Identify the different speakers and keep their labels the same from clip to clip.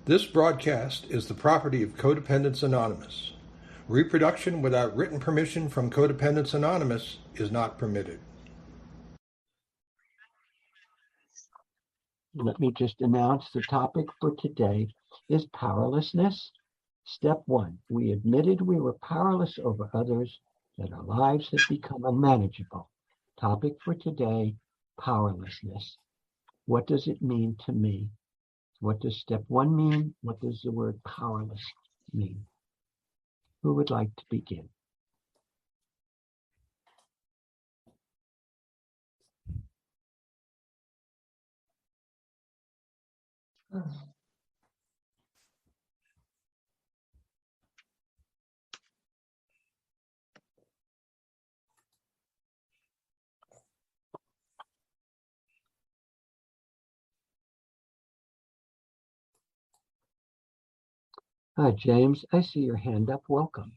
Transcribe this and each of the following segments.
Speaker 1: This broadcast is the property of Codependents Anonymous. Reproduction without written permission from Codependents Anonymous is not permitted.
Speaker 2: Let me just announce the topic for today is powerlessness. Step 1, we admitted we were powerless over others, that our lives had become unmanageable. Topic for today, powerlessness. What does it mean to me? What does step 1 mean? What does the word powerless mean? Who would like to begin? Hi, James. I see your hand up. Welcome.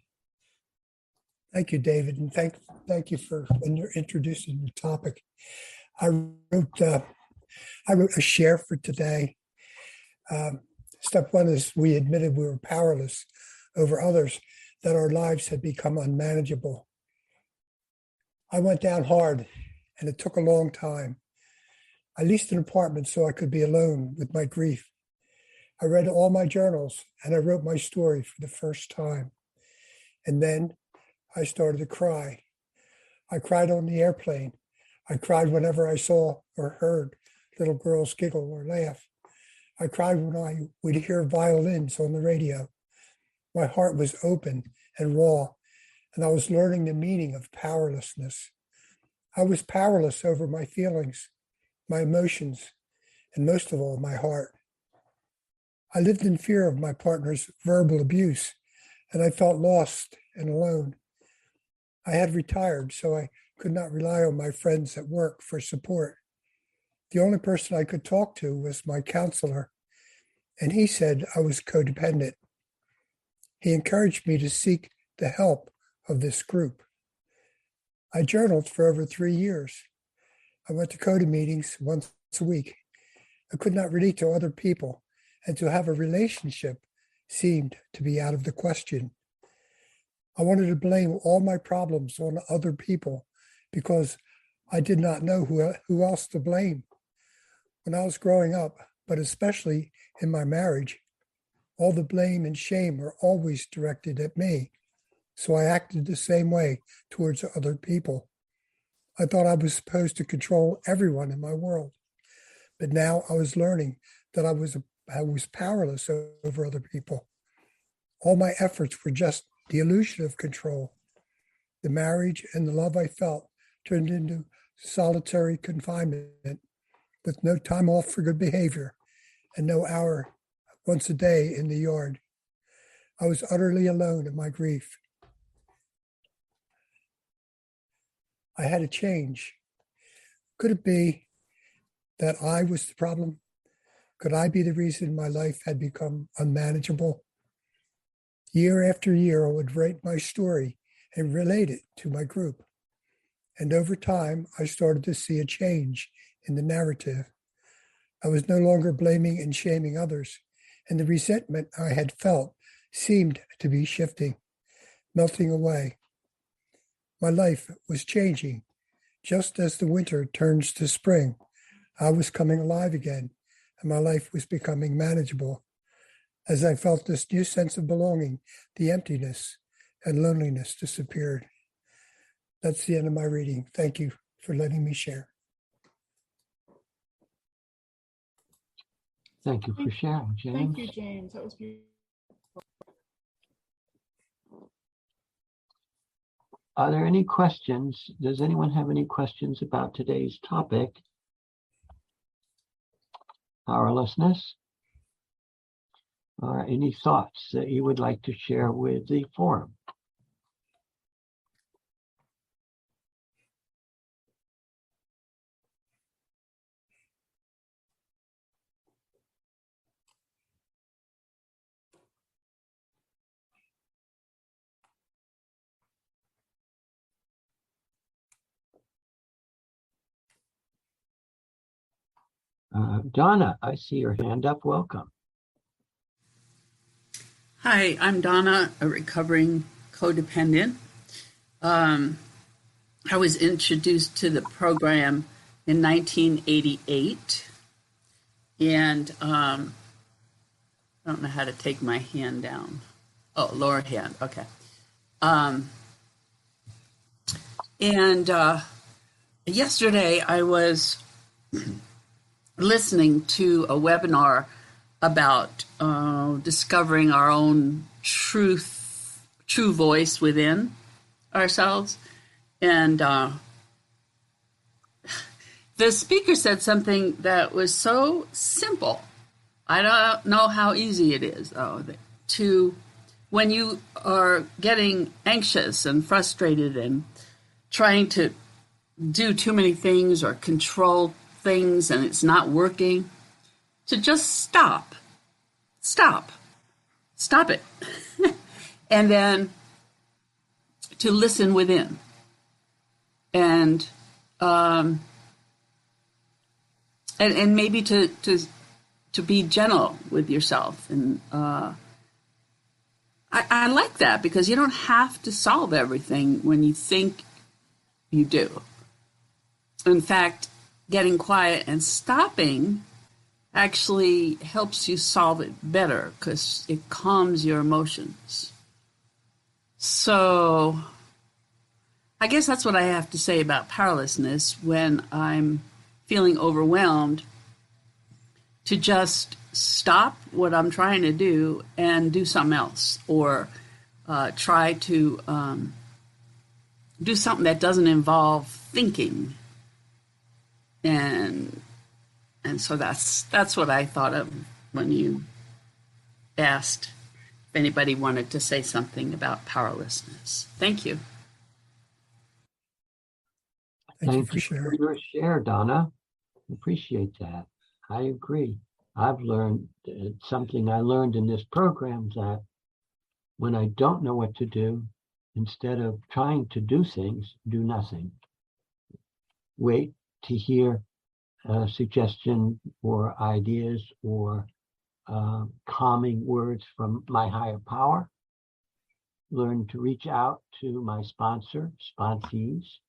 Speaker 3: Thank you, David, and thank you for when you're introducing the topic. I wrote a share for today. Step 1 is we admitted we were powerless over others, that our lives had become unmanageable. I went down hard, and it took a long time. I leased an apartment so I could be alone with my grief. I read all my journals, and I wrote my story for the first time. And then I started to cry. I cried on the airplane. I cried whenever I saw or heard little girls giggle or laugh. I cried when I would hear violins on the radio. My heart was open and raw, and I was learning the meaning of powerlessness. I was powerless over my feelings, my emotions, and most of all, my heart. I lived in fear of my partner's verbal abuse, and I felt lost and alone. I had retired, so I could not rely on my friends at work for support. The only person I could talk to was my counselor, and he said I was codependent. He encouraged me to seek the help of this group. I journaled for over 3 years. I went to CoDA meetings once a week. I could not relate to other people, and to have a relationship seemed to be out of the question. I wanted to blame all my problems on other people because I did not know who else to blame. When I was growing up, but especially in my marriage, all the blame and shame were always directed at me. So I acted the same way towards other people. I thought I was supposed to control everyone in my world. But now I was learning that I was powerless over other people. All my efforts were just the illusion of control. The marriage and the love I felt turned into solitary confinement with no time off for good behavior and no hour once a day in the yard. I was utterly alone in my grief. I had to change. Could it be that I was the problem? Could I be the reason my life had become unmanageable? Year after year, I would write my story and relate it to my group. And over time, I started to see a change in the narrative. I was no longer blaming and shaming others, and the resentment I had felt seemed to be shifting, melting away. My life was changing. Just as the winter turns to spring, I was coming alive again, and my life was becoming manageable. As I felt this new sense of belonging, the emptiness and loneliness disappeared. That's the end of my reading. Thank you for letting me share.
Speaker 2: Thank you for sharing, James.
Speaker 4: Thank you, James. That was beautiful.
Speaker 2: Are there any questions? Does anyone have any questions about today's topic? Powerlessness? Or any thoughts that you would like to share with the forum? Donna, I see your hand up. Welcome.
Speaker 4: Hi, I'm Donna, a recovering codependent. I was introduced to the program in 1988, and I don't know how to take my hand down. Oh, lower hand, okay. And yesterday I was listening to a webinar about discovering our own true voice within ourselves. And the speaker said something that was so simple. I don't know how easy it is, though, to when you are getting anxious and frustrated and trying to do too many things or control things and it's not working, to just stop it, and then to listen within, and and maybe to be gentle with yourself. And I like that, because you don't have to solve everything when you think you do. In fact, getting quiet and stopping actually helps you solve it better, because it calms your emotions. So I guess that's what I have to say about powerlessness when I'm feeling overwhelmed, to just stop what I'm trying to do and do something else, or try to do something that doesn't involve thinking. And so that's what I thought of when you asked if anybody wanted to say something about powerlessness. Thank you.
Speaker 3: Thank you
Speaker 2: Thank
Speaker 3: for
Speaker 2: you for
Speaker 3: sharing.
Speaker 2: your share, Donna. Appreciate that. I agree. I've learned something I learned in this program, that when I don't know what to do, instead of trying to do things, do nothing. Wait to hear a suggestion or ideas or calming words from my higher power. Learn to reach out to my sponsees,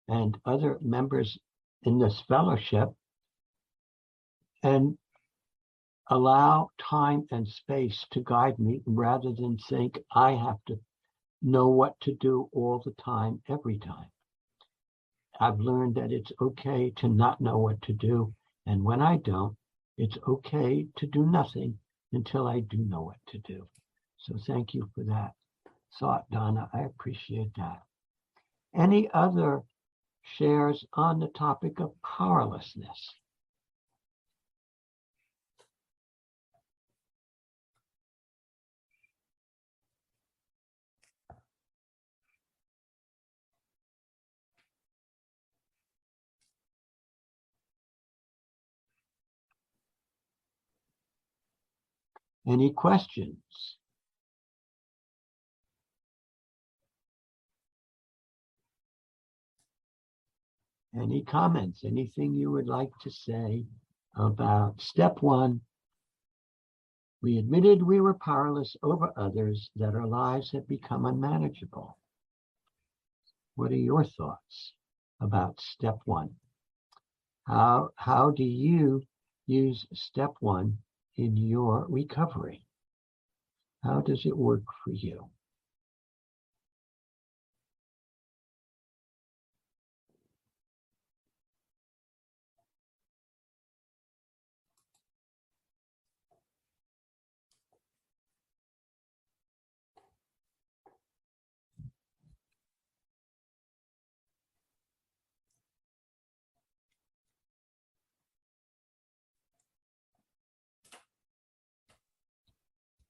Speaker 2: and other members in this fellowship, and allow time and space to guide me, rather than think I have to know what to do all the time, every time. I've learned that it's okay to not know what to do. And when I don't, it's okay to do nothing until I do know what to do. So thank you for that thought, Donna. I appreciate that. Any other shares on the topic of powerlessness? Any questions? Any comments? Anything you would like to say about step one? We admitted we were powerless over others, that our lives had become unmanageable. What are your thoughts about step one? How do you use step one in your recovery? How does it work for you?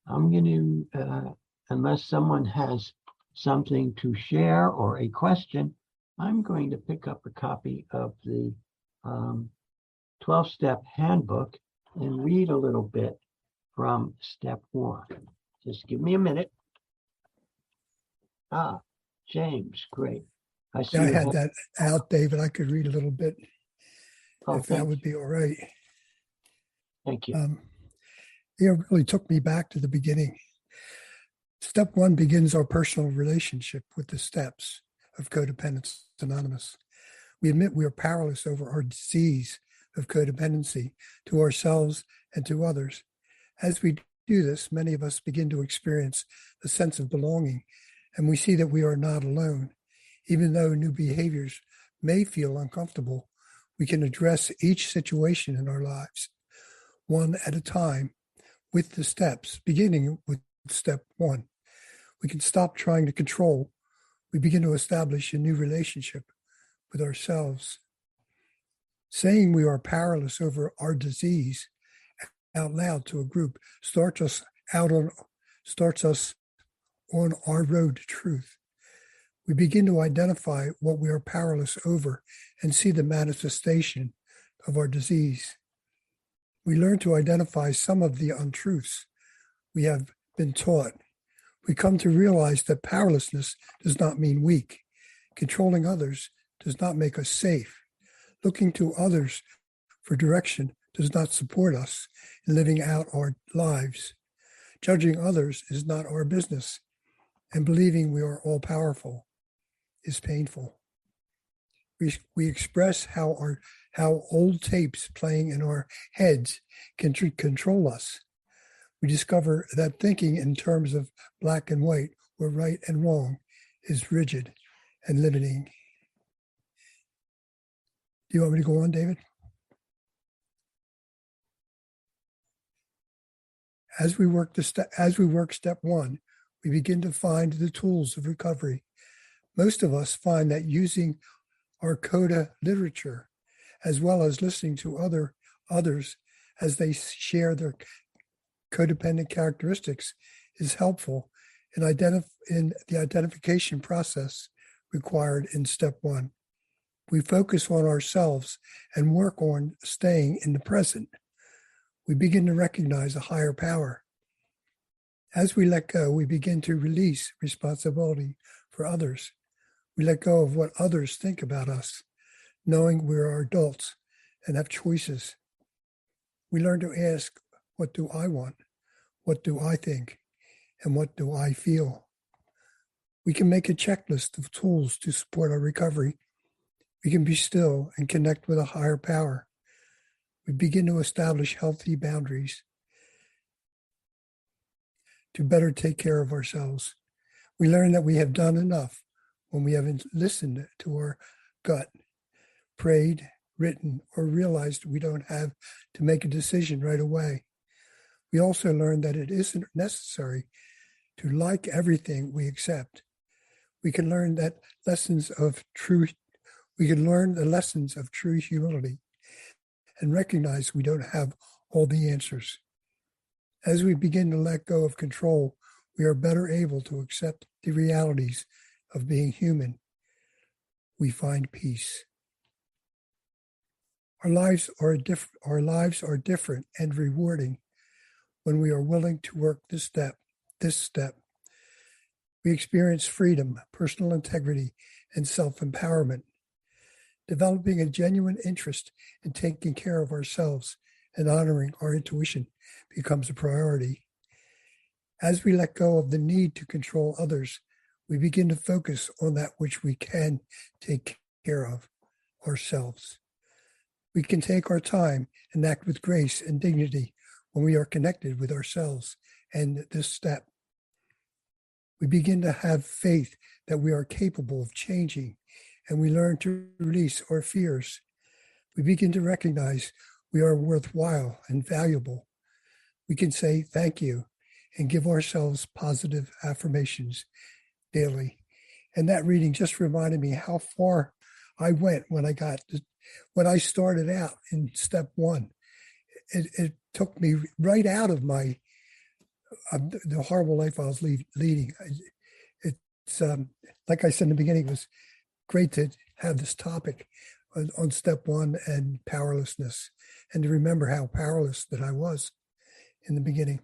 Speaker 2: I'm going to, unless someone has something to share or a question, I'm going to pick up a copy of the 12-step handbook and read a little bit from step one. Just give me a minute. James, great. I see.
Speaker 3: Yeah, I had that out, David. I could read a little bit if that would be all right.
Speaker 2: Thank you.
Speaker 3: It really took me back to the beginning. Step one begins our personal relationship with the steps of Codependence Anonymous. We admit we are powerless over our disease of codependency to ourselves and to others. As we do this, many of us begin to experience a sense of belonging, and we see that we are not alone. Even though new behaviors may feel uncomfortable, we can address each situation in our lives, one at a time, with the steps, beginning with step one. We can stop trying to control. We begin to establish a new relationship with ourselves. Saying we are powerless over our disease out loud to a group starts us on our road to truth. We begin to identify what we are powerless over and see the manifestation of our disease. We learn to identify some of the untruths we have been taught. We come to realize that powerlessness does not mean weak. Controlling others does not make us safe. Looking to others for direction does not support us in living out our lives. Judging others is not our business, and believing we are all powerful is painful. We express how old tapes playing in our heads can control us. We discover that thinking in terms of black and white or right and wrong is rigid and limiting. Do you want me to go on, David? As we work step one, we begin to find the tools of recovery. Most of us find that using our CoDA literature, as well as listening to others as they share their codependent characteristics, is helpful in the identification process required in step one. We focus on ourselves and work on staying in the present. We begin to recognize a higher power. As we let go, we begin to release responsibility for others. We let go of what others think about us, knowing we are adults and have choices. We learn to ask, what do I want? What do I think? And what do I feel? We can make a checklist of tools to support our recovery. We can be still and connect with a higher power. We begin to establish healthy boundaries to better take care of ourselves. We learn that we have done enough when we haven't listened to our gut, prayed, written, or realized we don't have to make a decision right away. We also learn that it isn't necessary to like everything we accept. We can learn the lessons of true humility and recognize we don't have all the answers. As we begin to let go of control, we are better able to accept the realities of being human. We find peace. Our lives are different and rewarding when we are willing to work this step. We experience freedom, personal integrity, and self-empowerment. Developing a genuine interest in taking care of ourselves and honoring our intuition becomes a priority. As we let go of the need to control others, we begin to focus on that which we can take care of, ourselves. We can take our time and act with grace and dignity when we are connected with ourselves and this step. We begin to have faith that we are capable of changing, and we learn to release our fears. We begin to recognize we are worthwhile and valuable. We can say thank you and give ourselves positive affirmations daily. And that reading just reminded me how far I went when I started out in step one. It took me right out of my the horrible life I was leading. It's like I said in the beginning, it was great to have this topic on step one and powerlessness, and to remember how powerless that I was in the beginning.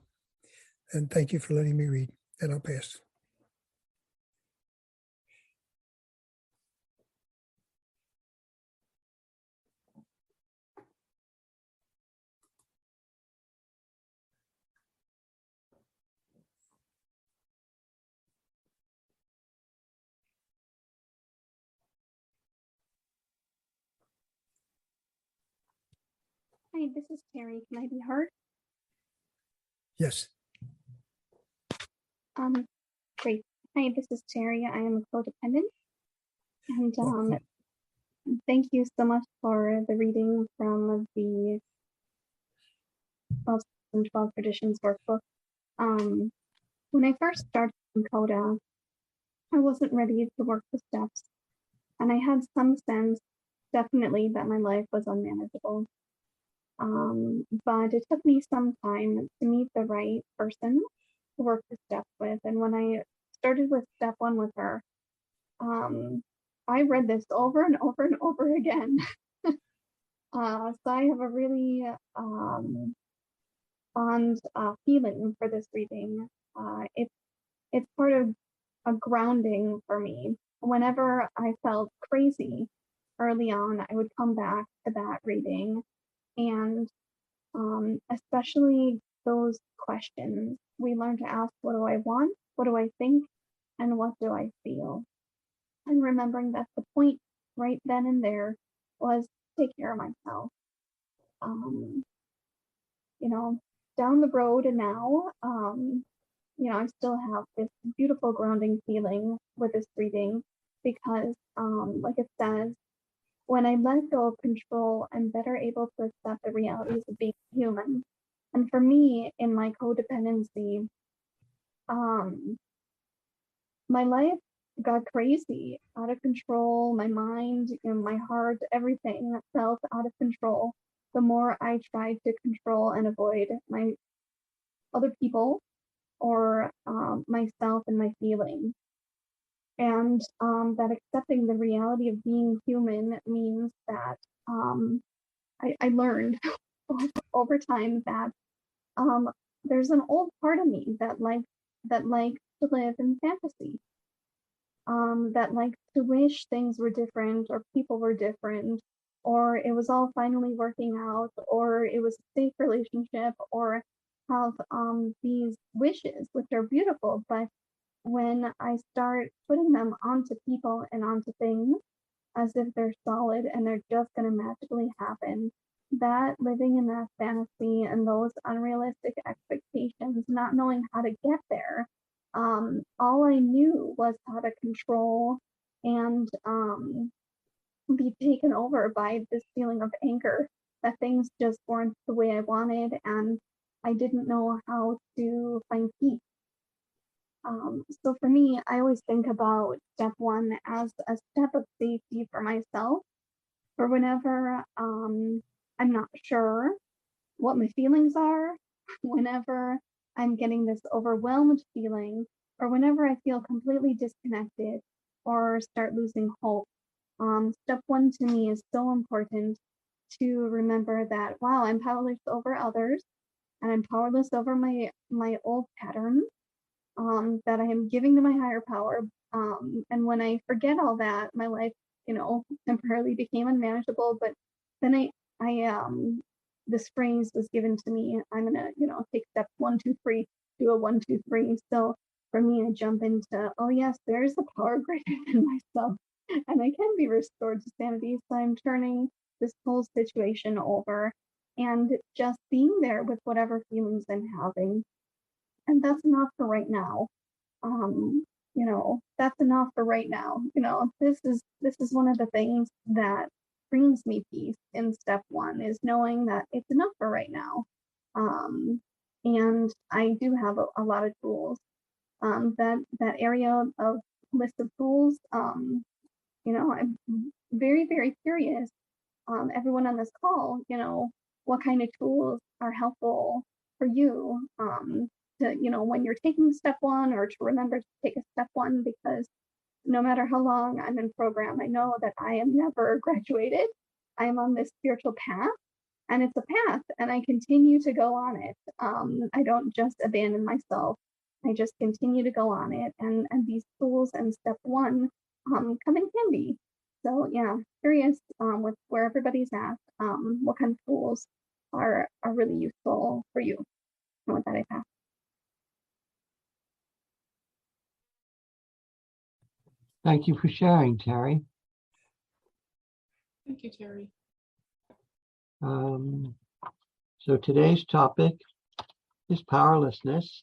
Speaker 3: And thank you for letting me read, and I'll pass.
Speaker 5: Hi, this is Terry. Can I be heard?
Speaker 3: Yes.
Speaker 5: Great. Hi, this is Terry. I am a codependent. And thank you so much for the reading from the 12 Traditions workbook. When I first started in CoDA, I wasn't ready to work the steps. And I had some sense, definitely, that my life was unmanageable. But it took me some time to meet the right person to work the steps with. And when I started with step 1 with her, I read this over and over and over again. So I have a really fond feeling for this reading. It's part of a grounding for me. Whenever I felt crazy early on, I would come back to that reading, and especially those questions we learn to ask: what do I want? What do I think? And what do I feel? And remembering that the point right then and there was to take care of myself. You know, down the road and now, I still have this beautiful grounding feeling with this reading because, like it says, when I let go of control, I'm better able to accept the realities of being human. And for me, in my codependency, my life got crazy, out of control. My mind, my heart, everything felt out of control. The more I tried to control and avoid my other people or myself and my feelings. And that accepting the reality of being human means that I learned over time that there's an old part of me that likes to live in fantasy, that likes to wish things were different or people were different, or it was all finally working out, or it was a safe relationship, or have these wishes, which are beautiful, but when I start putting them onto people and onto things as if they're solid and they're just going to magically happen, that living in that fantasy and those unrealistic expectations, not knowing how to get there, all I knew was how to control and be taken over by this feeling of anger that things just weren't the way I wanted, and I didn't know how to find peace. So for me, I always think about step 1 as a step of safety for myself, for whenever I'm not sure what my feelings are, whenever I'm getting this overwhelmed feeling, or whenever I feel completely disconnected or start losing hope. Step 1 to me is so important to remember that, wow, I'm powerless over others, and I'm powerless over my old patterns, that I am giving to my higher power. And when I forget all that, my life, temporarily became unmanageable. But then this phrase was given to me: I'm gonna, take steps 1, 2, 3, do a 1, 2, 3. So for me, I jump into, oh yes, there's a power greater than myself, and I can be restored to sanity. So I'm turning this whole situation over and just being there with whatever feelings I'm having. And that's enough for right now. That's enough for right now. This is one of the things that brings me peace in step 1, is knowing that it's enough for right now. And I do have a lot of tools. That area of list of tools, I'm very, very curious. Everyone on this call, what kind of tools are helpful for you, to, when you're taking step 1, or to remember to take a step 1, because no matter how long I'm in program, I know that I am never graduated. I am on this spiritual path, and it's a path, and I continue to go on it. I don't just abandon myself. I just continue to go on it, and these tools and step 1 come in handy. So yeah, curious with where everybody's at, what kind of tools are really useful for you. And with that, I pass.
Speaker 2: Thank you for sharing, Terry.
Speaker 6: Thank you, Terry.
Speaker 2: So today's topic is powerlessness.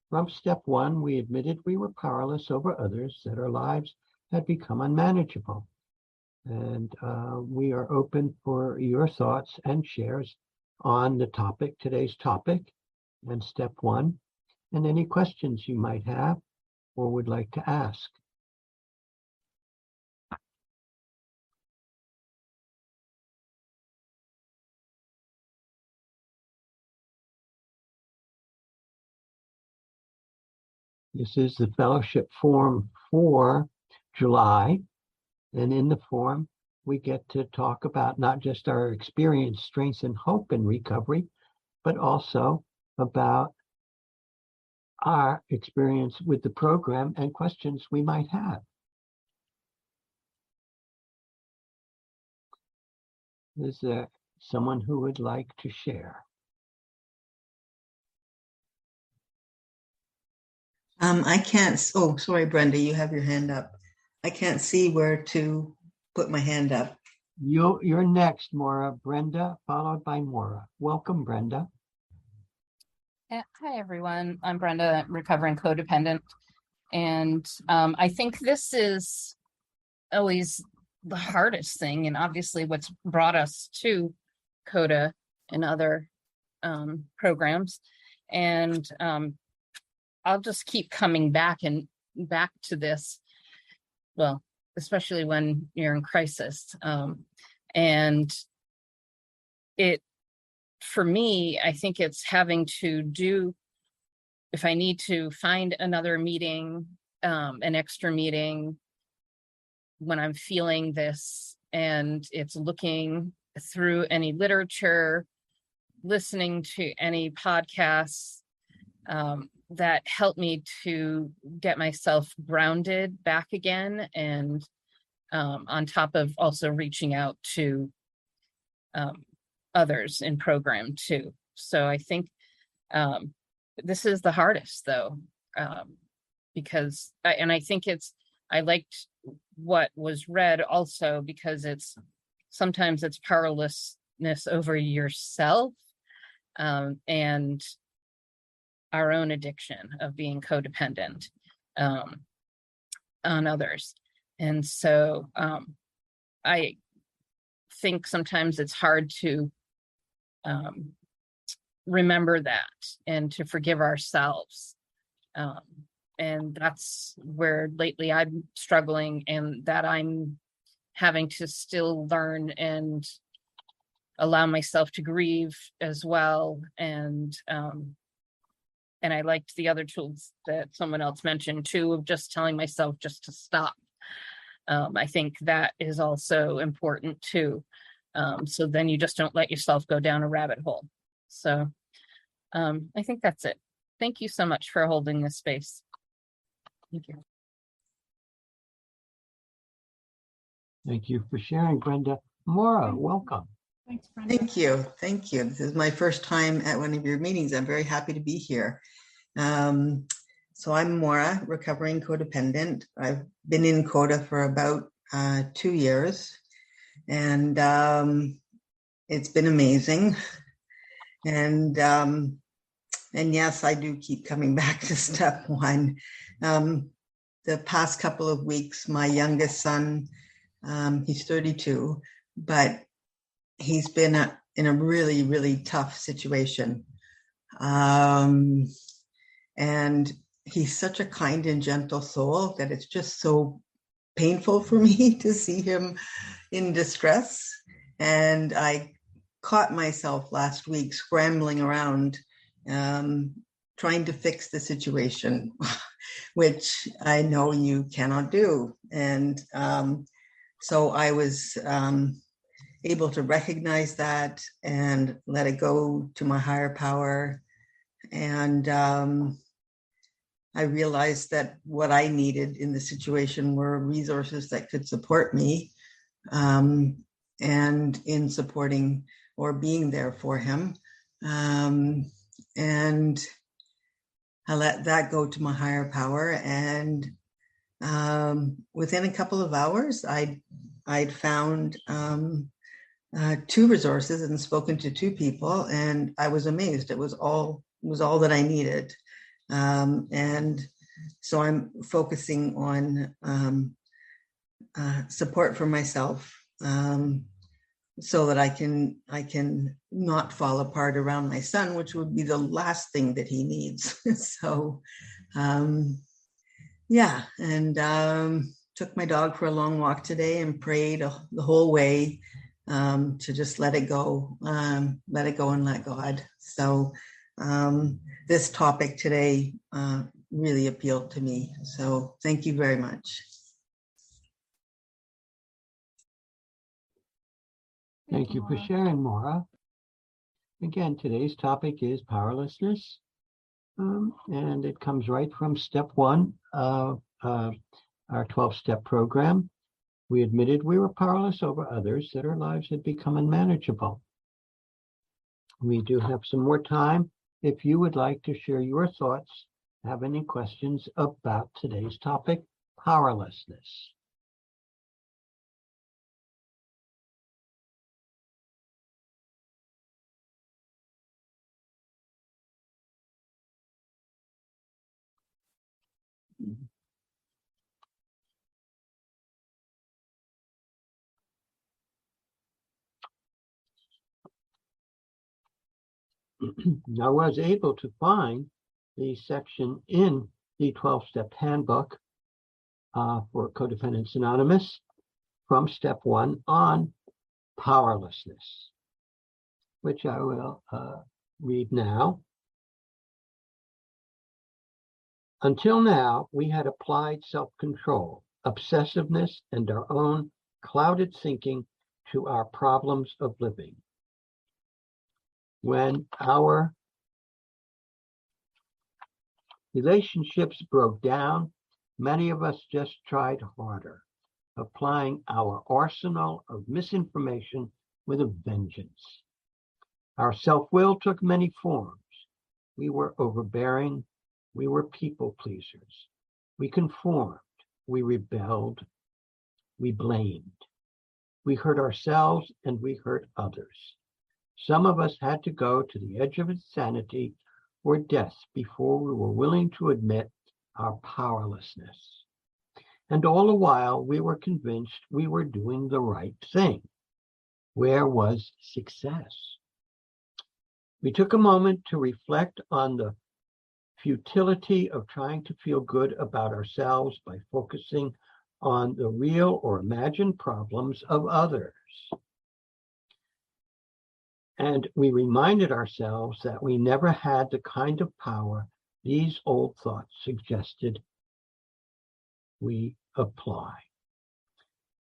Speaker 2: From step one, we admitted we were powerless over others, that our lives had become unmanageable. And we are open for your thoughts and shares on the topic, today's topic, and step one, and any questions you might have or would like to ask. This is the fellowship form for July. And in the form, we get to talk about not just our experience, strengths, and hope in recovery, but also about our experience with the program and questions we might have. Is there someone who would like to share?
Speaker 6: I can't. Oh, sorry, Brenda, you have your hand up. I can't see where to put my hand up.
Speaker 2: You're next, Maura. Brenda, followed by Maura. Welcome, Brenda.
Speaker 7: Hi, everyone. I'm Brenda, recovering codependent. And I think this is always the hardest thing, and obviously what's brought us to CoDA and other programs. And I'll just keep coming back to this, well, especially when you're in crisis. And it, for me, I think it's having to do, if I need to find another meeting, an extra meeting, when I'm feeling this, and it's looking through any literature, listening to any podcasts that help me to get myself grounded back again, and on top of also reaching out to others in program too. So I think this is the hardest though, because I think I liked what was read also, because sometimes it's powerlessness over yourself and our own addiction of being codependent on others. And so I think sometimes it's hard to remember that and to forgive ourselves. And that's where lately I'm struggling, and that I'm having to still learn and allow myself to grieve as well. And I liked the other tools that someone else mentioned too, of just telling myself just to stop. I think that is also important too. So then you just don't let yourself go down a rabbit hole. So I think that's it. Thank you so much for holding this space. Thank you.
Speaker 2: Thank you for sharing, Brenda. Maura, welcome.
Speaker 8: Thanks, Brenda.
Speaker 6: Thank you. Thank you. This is my first time at one of your meetings. I'm very happy to be here. So I'm Maura, recovering codependent. I've been in CoDA for about 2 years, and it's been amazing. And yes, I do keep coming back to step one. The past couple of weeks, my youngest son, he's 32, but he's been in a really, really tough situation. And he's such a kind and gentle soul that it's just so painful for me to see him in distress. And I caught myself last week scrambling around, trying to fix the situation, which I know you cannot do. And so I was able to recognize that and let it go to my higher power. And I realized that what I needed in the situation were resources that could support me, and in supporting or being there for him. And I let that go to my higher power. And within a couple of hours, I'd found two resources and spoken to two people, and I was amazed. It was all that I needed. And so I'm focusing on support for myself, so that I can not fall apart around my son, which would be the last thing that he needs. So, yeah, and took my dog for a long walk today and prayed the whole way, to just let it go and let God. So this topic today really appealed to me. So thank you very much.
Speaker 2: Thank you for sharing, Maura. Again, today's topic is powerlessness, and it comes right from step 1 of our 12-step program. We admitted we were powerless over others, that our lives had become unmanageable. We do have some more time. If you would like to share your thoughts, have any questions about today's topic, powerlessness. I was able to find the section in the 12-step handbook for Codependence Anonymous from step 1 on powerlessness, which I will read now. Until now, we had applied self-control, obsessiveness, and our own clouded thinking to our problems of living. When our relationships broke down, many of us just tried harder, applying our arsenal of misinformation with a vengeance. Our self-will took many forms. We were overbearing. We were people pleasers. We conformed. We rebelled. We blamed. We hurt ourselves and we hurt others. Some of us had to go to the edge of insanity or death before we were willing to admit our powerlessness. And all the while, we were convinced we were doing the right thing. Where was success? We took a moment to reflect on the futility of trying to feel good about ourselves by focusing on the real or imagined problems of others. And we reminded ourselves that we never had the kind of power these old thoughts suggested we apply.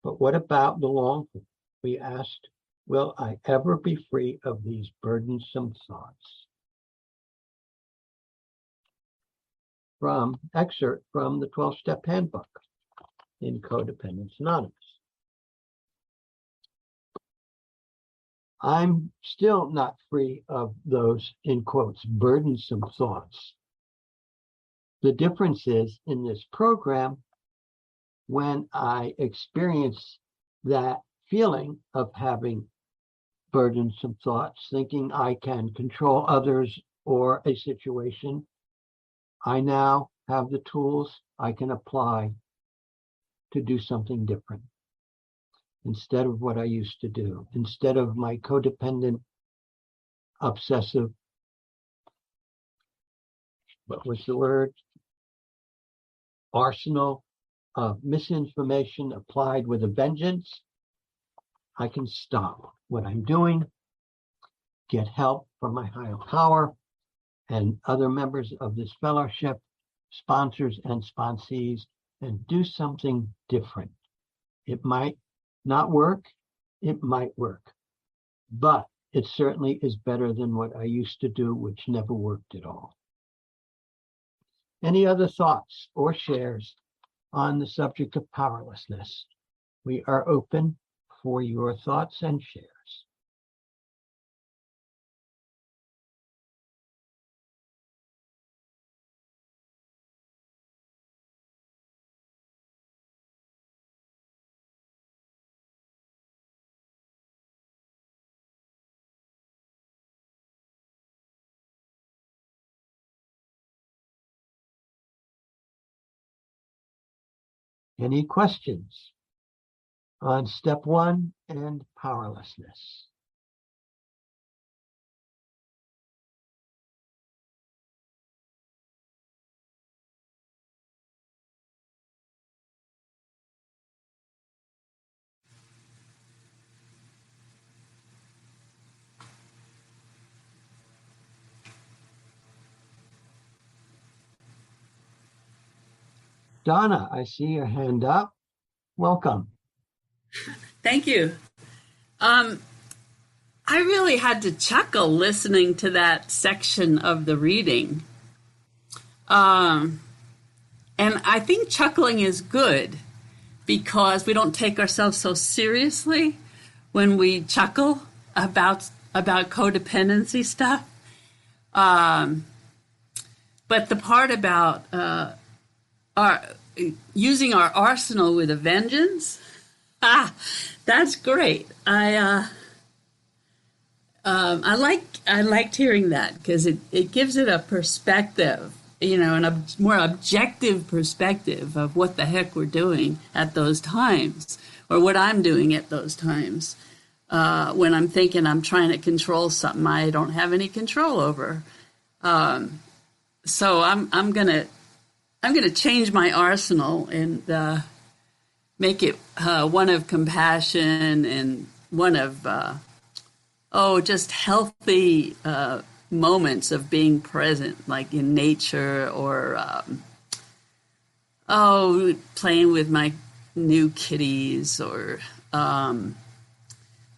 Speaker 2: But what about the long haul? We asked, will I ever be free of these burdensome thoughts? From excerpt from the 12-step handbook in Codependence Anonymous. I'm still not free of those, in quotes, burdensome thoughts. The difference is in this program, when I experience that feeling of having burdensome thoughts, thinking I can control others or a situation, I now have the tools I can apply to do something different. Instead of what I used to do, instead of my codependent, obsessive, what was the word? Arsenal of misinformation applied with a vengeance, I can stop what I'm doing, get help from my higher power and other members of this fellowship, sponsors and sponsees, and do something different. It might not work, it might work, but it certainly is better than what I used to do, which never worked at all. Any other thoughts or shares on the subject of powerlessness? We are open for your thoughts and shares. Any questions on step 1 and powerlessness? Donna, I see your hand up. Welcome.
Speaker 4: Thank you. I really had to chuckle listening to that section of the reading. And I think chuckling is good because we don't take ourselves so seriously when we chuckle about codependency stuff. But the part about using our arsenal with a vengeance, that's great. I liked hearing that because it gives it a perspective, a more objective perspective of what the heck we're doing at those times, or what I'm doing at those times when I'm thinking I'm trying to control something I don't have any control over. So I'm gonna change my arsenal and make it one of compassion and one of just healthy moments of being present, like in nature, or playing with my new kitties, or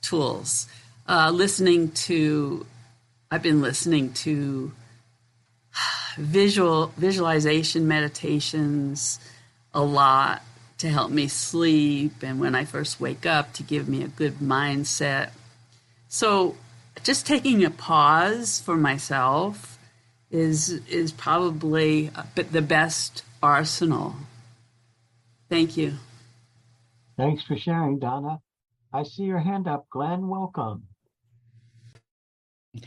Speaker 4: tools. I've been listening to visualization meditations a lot to help me sleep, and when I first wake up, to give me a good mindset. So just taking a pause for myself is probably the best arsenal. Thank you.
Speaker 2: Thanks for sharing, Donna. I see your hand up. Glenn, welcome.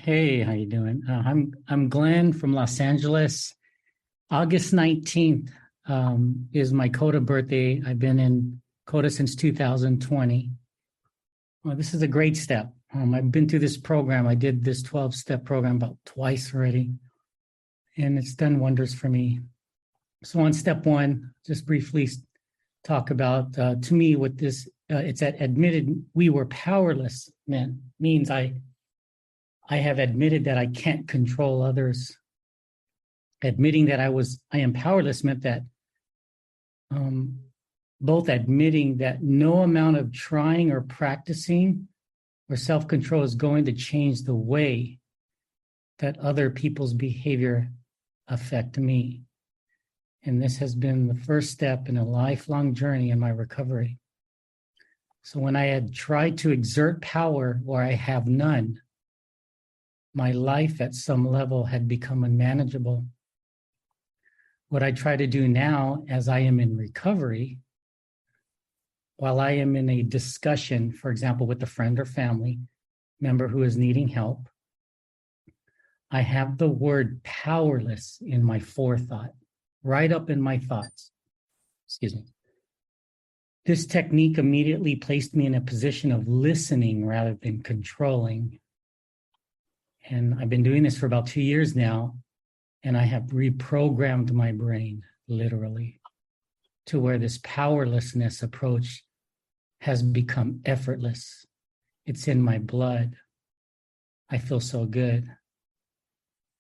Speaker 8: Hey, how you doing? I'm Glenn from Los Angeles. August 19th is my CoDA birthday. I've been in CoDA since 2020. Well, this is a great step. I've been through this program. I did this 12-step program about twice already, and it's done wonders for me. So on step 1, just briefly talk about, to me, what this, it's that admitted we were powerless means I have admitted that I can't control others. Admitting that I am powerless meant that both admitting that no amount of trying or practicing or self-control is going to change the way that other people's behavior affect me. And this has been the first step in a lifelong journey in my recovery. So when I had tried to exert power where I have none, my life at some level had become unmanageable. What I try to do now, as I am in recovery, while I am in a discussion, for example, with a friend or family member who is needing help, I have the word powerless in my forethought, right up in my thoughts. Excuse me. This technique immediately placed me in a position of listening rather than controlling. And I've been doing this for about 2 years now, and I have reprogrammed my brain, literally, to where this powerlessness approach has become effortless. It's in my blood. I feel so good.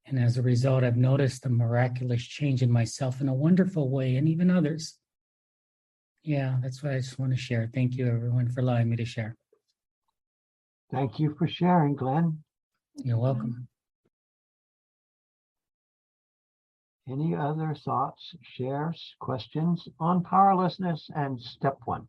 Speaker 8: And as a result, I've noticed a miraculous change in myself in a wonderful way, and even others. Yeah, that's what I just want to share. Thank you, everyone, for allowing me to share.
Speaker 2: Thank you for sharing, Glenn.
Speaker 8: You're welcome.
Speaker 2: Any other thoughts, shares, questions on powerlessness and step 1?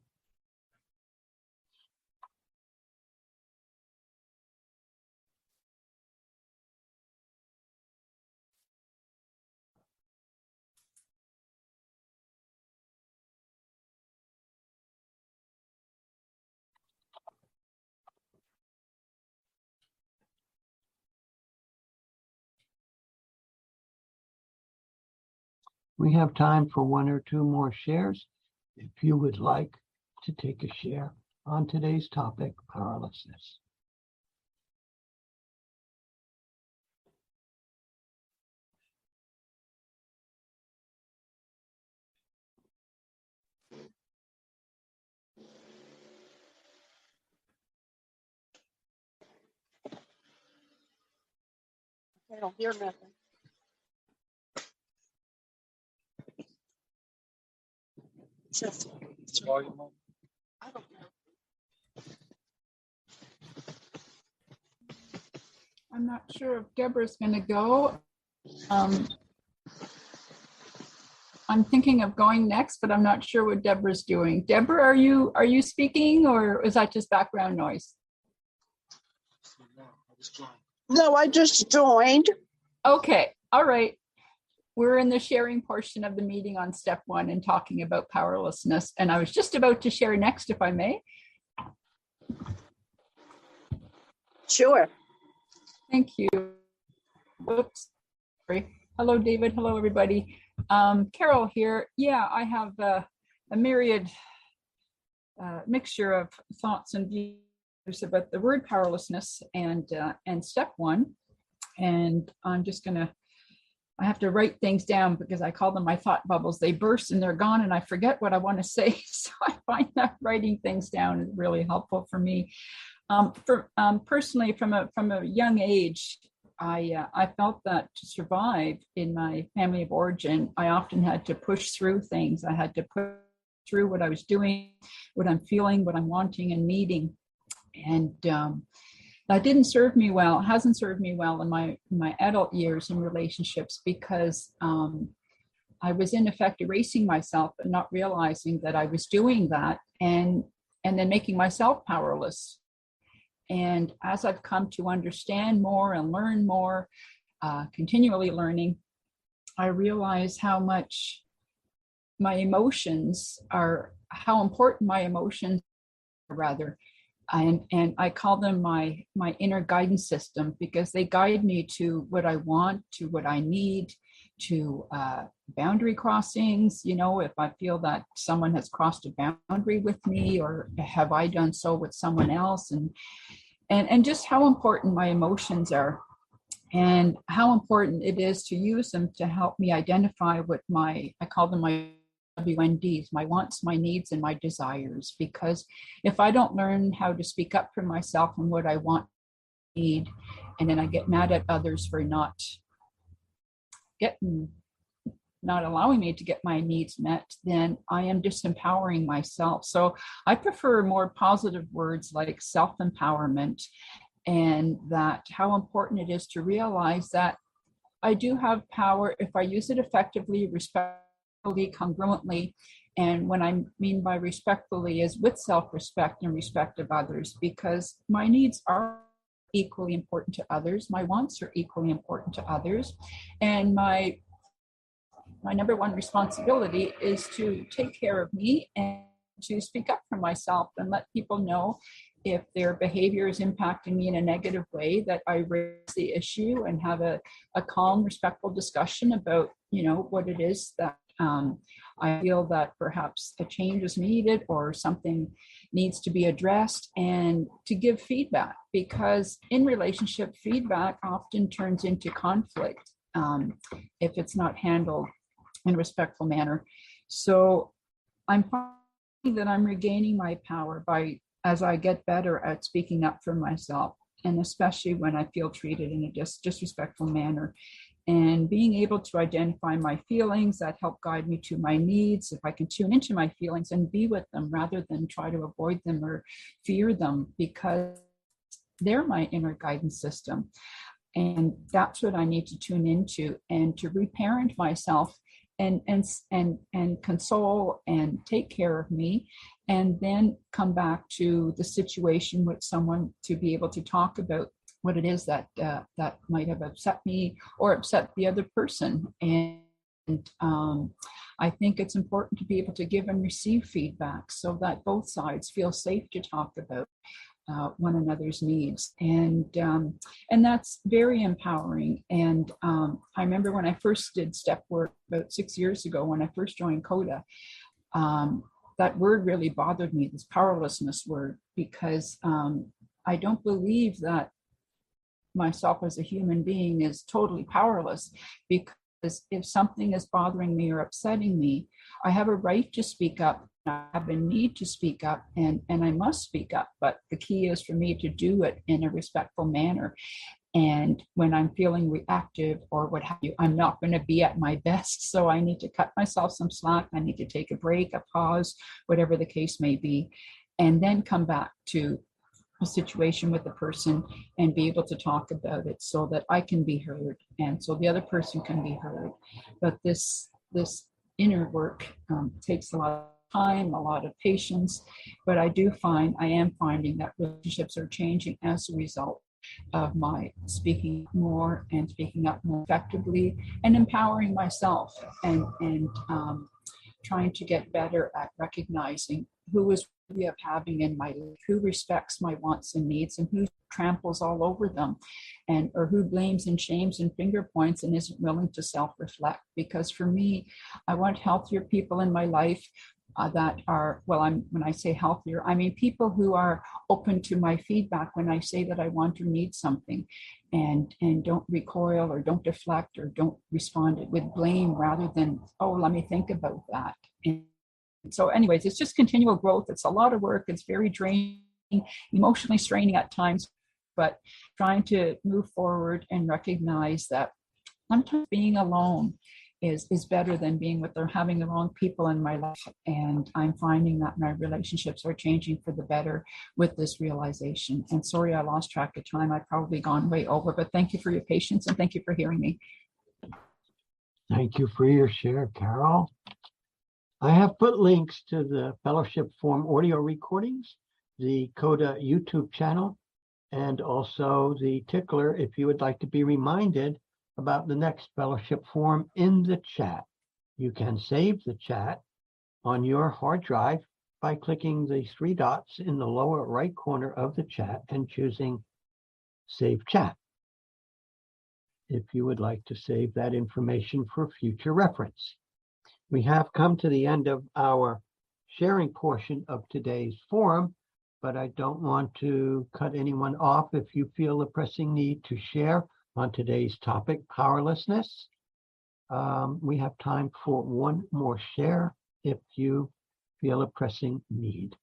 Speaker 2: We have time for 1 or 2 more shares. if you would like to take a share on today's topic, powerlessness.
Speaker 9: I don't hear nothing. Just, I don't know.
Speaker 10: I'm not sure if Deborah's going to go. I'm thinking of going next, but I'm not sure what Deborah's doing. Deborah, are you speaking, or is that just background noise?
Speaker 9: No, I just joined.
Speaker 10: Okay, all right. We're in the sharing portion of the meeting on step 1 and talking about powerlessness. And I was just about to share next, if I may.
Speaker 9: Sure.
Speaker 10: Thank you. Whoops. Sorry. Hello, David. Hello, everybody. Carol here. Yeah, I have a myriad mixture of thoughts and views about the word powerlessness and step 1. And I'm just I have to write things down because I call them my thought bubbles. They burst and they're gone and I forget what I want to say. So I find that writing things down is really helpful for me. Personally, from a young age, I felt that to survive in my family of origin, I often had to push through things. I had to push through what I was doing, what I'm feeling, what I'm wanting and needing. And that didn't serve me well, hasn't served me well in my adult years in relationships, because I was in effect erasing myself and not realizing that I was doing that and then making myself powerless. And as I've come to understand more and learn more, continually learning, I realize how much my emotions are, how important my emotions are, rather. And I call them my inner guidance system, because they guide me to what I want, to what I need, to boundary crossings. You know, if I feel that someone has crossed a boundary with me, or have I done so with someone else, and just how important my emotions are, and how important it is to use them to help me identify what I call them my WNDs, my wants, my needs, and my desires. Because if I don't learn how to speak up for myself and what I want, need, and then I get mad at others for not allowing me to get my needs met, then I am disempowering myself. So I prefer more positive words like self-empowerment, and that how important it is to realize that I do have power if I use it effectively, respectfully, congruently. And what I mean by respectfully is with self-respect and respect of others, because my needs are equally important to others. My wants are equally important to others. And my number one responsibility is to take care of me and to speak up for myself and let people know if their behavior is impacting me in a negative way, that I raise the issue and have a calm, respectful discussion about, what it is that I feel that perhaps a change is needed or something needs to be addressed, and to give feedback, because in relationship, feedback often turns into conflict if it's not handled in a respectful manner. So I'm finding that I'm regaining my power as I get better at speaking up for myself, and especially when I feel treated in a disrespectful manner, and being able to identify my feelings that help guide me to my needs. If I can tune into my feelings and be with them rather than try to avoid them or fear them, because they're my inner guidance system. And that's what I need to tune into, and to reparent myself and console and take care of me, and then come back to the situation with someone to be able to talk about what it is that might have upset me or upset the other person. And I think it's important to be able to give and receive feedback so that both sides feel safe to talk about one another's needs, and that's very empowering. And I remember when I first did step work about 6 years ago, when I first joined CoDA, that word really bothered me, this powerlessness word, because I don't believe that myself as a human being is totally powerless, because if something is bothering me or upsetting me, I have a right to speak up. I have a need to speak up, and I must speak up. But the key is for me to do it in a respectful manner. And when I'm feeling reactive or what have you, I'm not going to be at my best. So I need to cut myself some slack. I need to take a break, a pause, whatever the case may be, and then come back to a situation with the person and be able to talk about it so that I can be heard and so the other person can be heard. But this inner work takes a lot of time, a lot of patience, but I am finding that relationships are changing as a result of my speaking more and speaking up more effectively and empowering myself and trying to get better at recognizing who is worthy of having in my life, who respects my wants and needs, and who tramples all over them, and or who blames and shames and finger points and isn't willing to self-reflect. Because for me, I want healthier people in my life that are, when I say healthier, I mean people who are open to my feedback when I say that I want or need something, and don't recoil or don't deflect or don't respond with blame rather than, oh, let me think about that. And so anyways, it's just continual growth. It's a lot of work. It's very draining, emotionally straining at times, but trying to move forward and recognize that sometimes being alone is better than being with or having the wrong people in my life. And I'm finding that my relationships are changing for the better with this realization. And sorry, I lost track of time. I've probably gone way over, but thank you for your patience and thank you for hearing me.
Speaker 2: Thank you for your share, Carol. I have put links to the Fellowship Forum audio recordings, the CoDA YouTube channel, and also the tickler if you would like to be reminded about the next Fellowship Forum in the chat. You can save the chat on your hard drive by clicking the three dots in the lower right corner of the chat and choosing Save Chat, if you would like to save that information for future reference. We have come to the end of our sharing portion of today's forum, but I don't want to cut anyone off if you feel a pressing need to share on today's topic, powerlessness. We have time for one more share if you feel a pressing need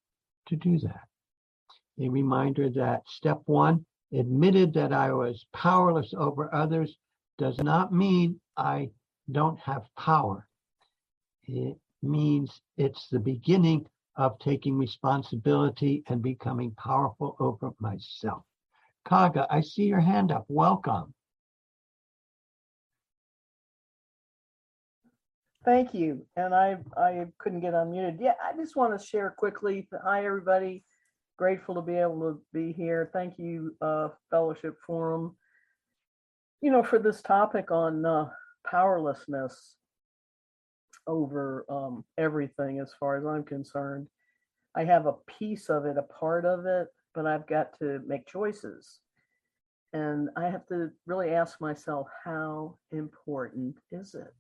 Speaker 2: to do that. A reminder that step one, admitted that I was powerless over others, does not mean I don't have power. It means it's the beginning of taking responsibility and becoming powerful over myself. Kaga, I see your hand up. Welcome.
Speaker 11: Thank you. And I couldn't get unmuted. Yeah, I just want to share quickly. Hi, everybody. Grateful to be able to be here. Thank you, Fellowship Forum, for this topic on powerlessness over everything as far as I'm concerned. I have a piece of it, a part of it, but I've got to make choices. And I have to really ask myself, how important is it?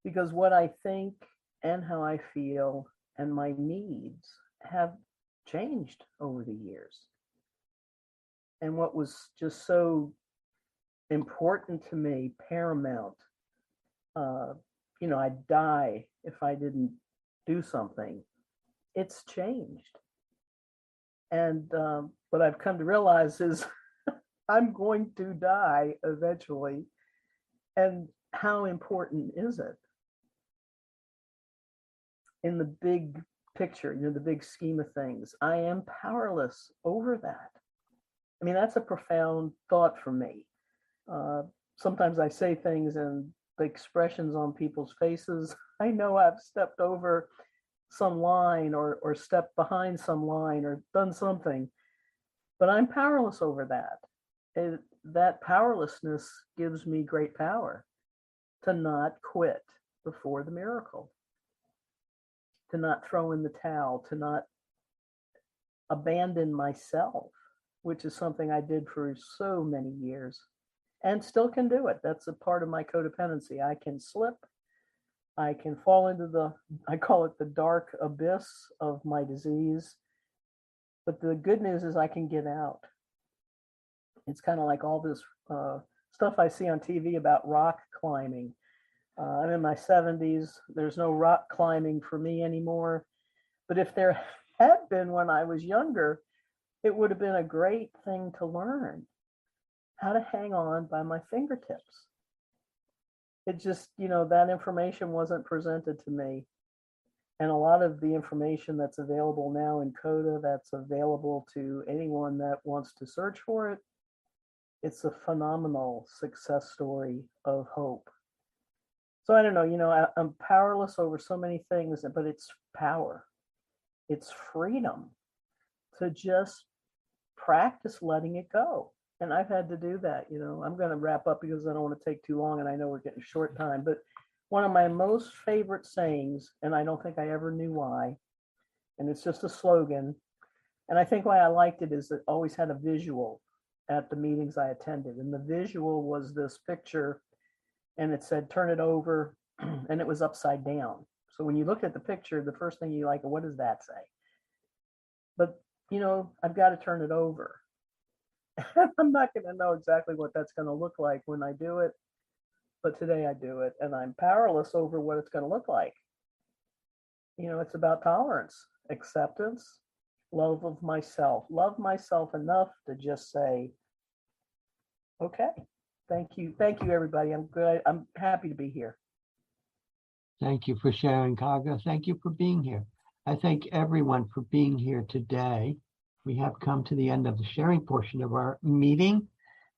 Speaker 11: Because what I think and how I feel and my needs have changed over the years. And what was just so important to me, paramount, I'd die if I didn't do something. It's changed. And what I've come to realize is I'm going to die eventually. And how important is it? In the big picture, the big scheme of things, I am powerless over that. I mean, that's a profound thought for me. Sometimes I say things and the expressions on people's faces, I know I've stepped over some line or stepped behind some line or done something, but I'm powerless over that. That powerlessness gives me great power to not quit before the miracle, to not throw in the towel, to not abandon myself, which is something I did for so many years and still can do it. That's a part of my codependency. I can slip, I can fall into I call it the dark abyss of my disease. But the good news is I can get out. It's kind of like all this stuff I see on TV about rock climbing. I'm in my 70s. There's no rock climbing for me anymore. But if there had been when I was younger, it would have been a great thing to learn how to hang on by my fingertips. It just, that information wasn't presented to me. And a lot of the information that's available now in CoDA, that's available to anyone that wants to search for it, it's a phenomenal success story of hope. So I don't know, I'm powerless over so many things, but it's power. It's freedom to just practice letting it go. And I've had to do that. I'm going to wrap up because I don't want to take too long and I know we're getting short time, but one of my most favorite sayings, and I don't think I ever knew why, and it's just a slogan, and I think why I liked it is it always had a visual at the meetings I attended. And the visual was this picture, and it said, turn it over, and it was upside down. So when you look at the picture, the first thing you like, what does that say? But, I've got to turn it over. I'm not going to know exactly what that's going to look like when I do it, but today I do it, and I'm powerless over what it's going to look like. It's about tolerance, acceptance, love of myself. Love myself enough to just say, okay, thank you, everybody. I'm good. I'm happy to be here.
Speaker 2: Thank you for sharing, Kaga. Thank you for being here. I thank everyone for being here today. We have come to the end of the sharing portion of our meeting.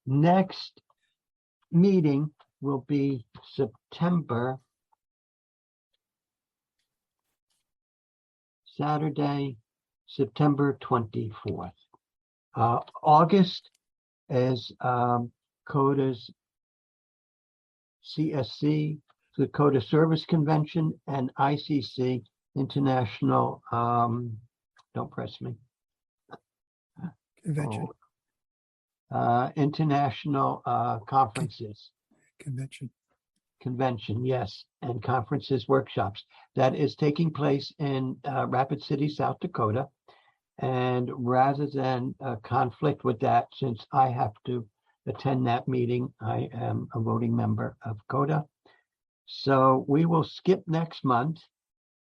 Speaker 2: Next meeting will be Saturday, September 24th. August is CoDA's CSC, the CoDA Service Convention, and ICC, International, don't press me.
Speaker 3: Convention.
Speaker 2: International conferences. Convention, yes, and conferences, workshops. That is taking place in Rapid City, South Dakota. And rather than conflict with that, since I have to attend that meeting, I am a voting member of CoDA. So we will skip next month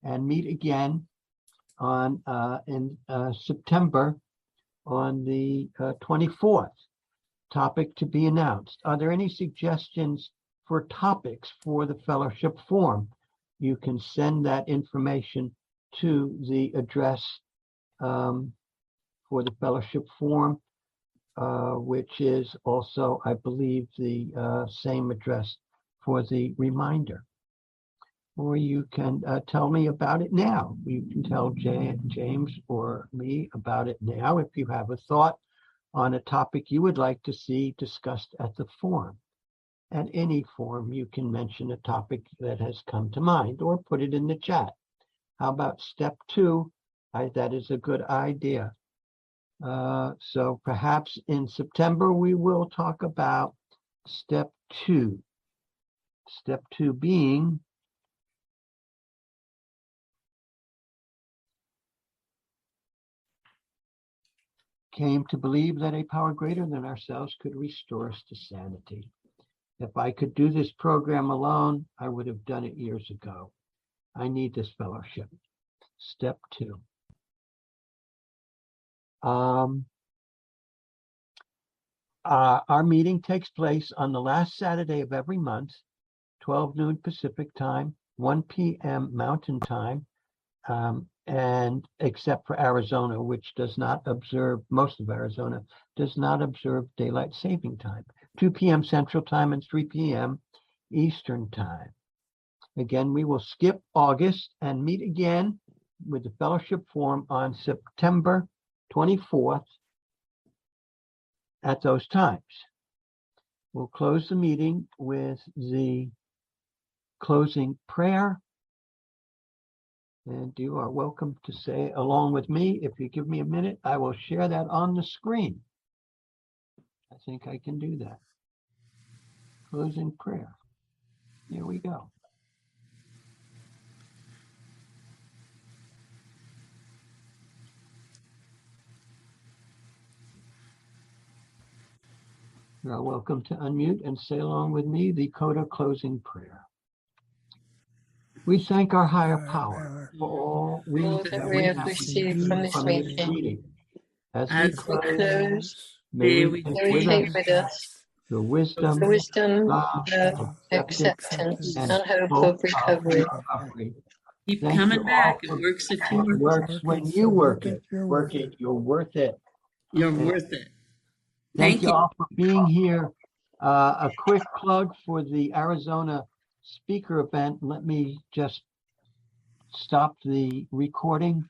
Speaker 2: and meet again on in September on the 24th. Topic to be announced. Are there any suggestions for topics for the fellowship forum? You can send that information to the address for the fellowship forum, which is also, I believe, the same address for the reminder. Or you can tell me about it now. You can tell James or me about it now if you have a thought on a topic you would like to see discussed at the forum. At any forum, you can mention a topic that has come to mind or put it in the chat. How about step 2? That is a good idea. So perhaps in September, we will talk about step 2. Step 2 being came to believe that a power greater than ourselves could restore us to sanity. If I could do this program alone, I would have done it years ago. I need this fellowship. Step 2. Our meeting takes place on the last Saturday of every month, 12 noon Pacific time, 1 p.m. Mountain time, and except for Arizona, which does not observe, most of Arizona does not observe daylight saving time, 2 p.m. Central time and 3 p.m. Eastern time. Again, we will skip August and meet again with the fellowship forum on September 24th at those times. We'll close the meeting with the closing prayer. And you are welcome to say along with me. If you give me a minute, I will share that on the screen. I think I can do that. Closing prayer. Here we go. You're welcome to unmute and say along with me the CoDA closing prayer. We thank our higher power for all
Speaker 12: All that we have received from this meeting.
Speaker 2: As we
Speaker 4: As we
Speaker 2: close,
Speaker 4: may
Speaker 2: may
Speaker 4: we
Speaker 2: we
Speaker 12: May we
Speaker 2: take
Speaker 12: take with us
Speaker 2: the wisdom,
Speaker 12: the wisdom,
Speaker 2: love,
Speaker 12: love,
Speaker 2: acceptance,
Speaker 12: acceptance, and hope of recovery.
Speaker 4: keep
Speaker 2: Thank
Speaker 4: coming
Speaker 2: you
Speaker 4: back.
Speaker 2: all
Speaker 4: It works if you
Speaker 2: for
Speaker 4: work.
Speaker 2: works when you work it. Work it. You're worth it.
Speaker 4: You're
Speaker 2: And
Speaker 4: worth it.
Speaker 2: thank
Speaker 4: Thank
Speaker 2: you
Speaker 4: you.
Speaker 2: all for being here. A quick plug for the Arizona speaker event. Let me just stop the recording.